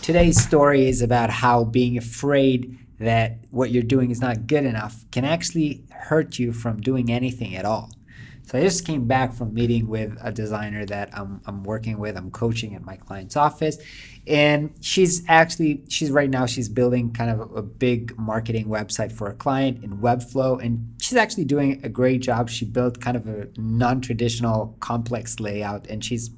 Today's story is about how being afraid that what you're doing is not good enough can actually hurt you from doing anything at all. So I just came back from meeting with a designer that I'm working with. I'm coaching at my client's office, and she's right now building kind of a big marketing website for a client in Webflow, and she's actually doing a great job. She built kind of a non-traditional complex layout, and she's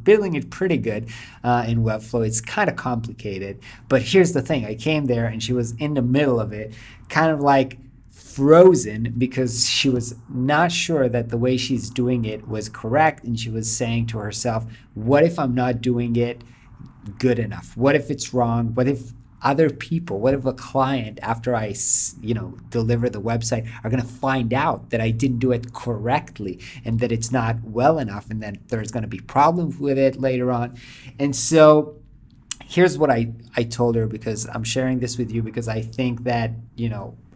building it pretty good in Webflow. It's kind of complicated, but here's the thing. I came there and she was in the middle of it, kind of like frozen, because she was not sure that the way she's doing it was correct, and she was saying to herself, what if I'm not doing it good enough? What if it's wrong? What if other people, what if a client, after I deliver the website, are going to find out that I didn't do it correctly and that it's not well enough, and that there's going to be problems with it later on? And so here's what I told her, because I'm sharing this with you because I think that,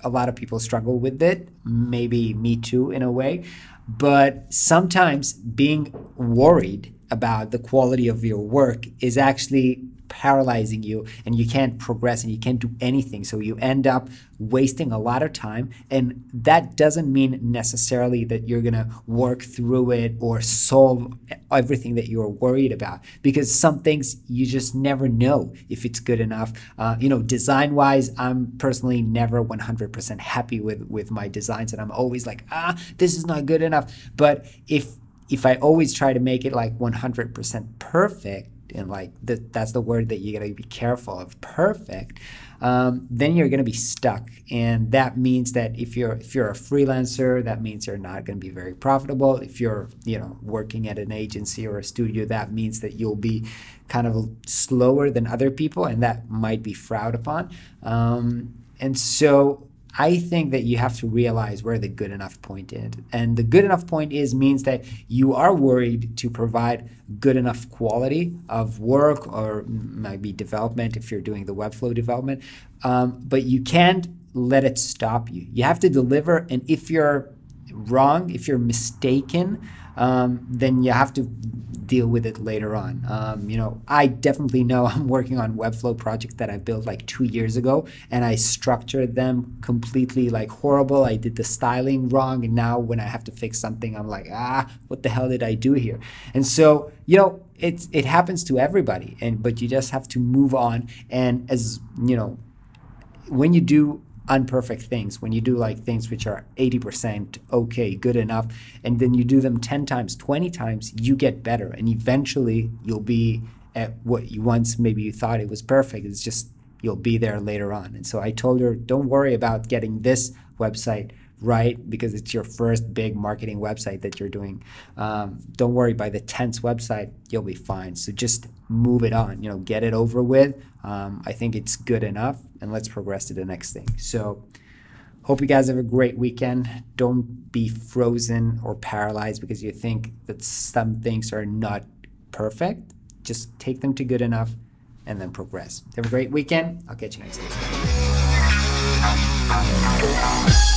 a lot of people struggle with it, maybe me too in a way, but sometimes being worried about the quality of your work is actually paralyzing you, and you can't progress and you can't do anything. So you end up wasting a lot of time, and that doesn't mean necessarily that you're gonna work through it or solve everything that you're worried about, because some things you just never know if it's good enough. Design wise, I'm personally never 100% happy with my designs, and I'm always like, this is not good enough. But if I always try to make it like 100% perfect, and that's the word that you gotta be careful of, perfect, then you're gonna be stuck. And that means that if you're a freelancer, that means you're not gonna be very profitable. If you're working at an agency or a studio, that means that you'll be kind of slower than other people, and that might be frowned upon. And so I think that you have to realize where the good enough point is. And the good enough point means that you are worried to provide good enough quality of work, or maybe development if you're doing the Webflow development, but you can't let it stop you. You have to deliver, and if you're wrong, if you're mistaken, then you have to deal with it later on. I definitely know I'm working on Webflow projects that I built like 2 years ago, and I structured them completely like horrible. I did the styling wrong, and now when I have to fix something, I'm like, what the hell did I do here? And so, it happens to everybody, but you just have to move on. And as when you do unperfect things, when you do like things which are 80% okay, good enough, and then you do them 10 times, 20 times, you get better, and eventually you'll be at what you once maybe you thought it was perfect. It's just you'll be there later on. And so I told her, don't worry about getting this website right, because it's your first big marketing website that you're doing. Don't worry, by the 10th website you'll be fine. So just move it on, get it over with. I think it's good enough, and let's progress to the next thing. So hope you guys have a great weekend. Don't be frozen or paralyzed because you think that some things are not perfect. Just take them to good enough and then progress. Have a great weekend. I'll catch you next time.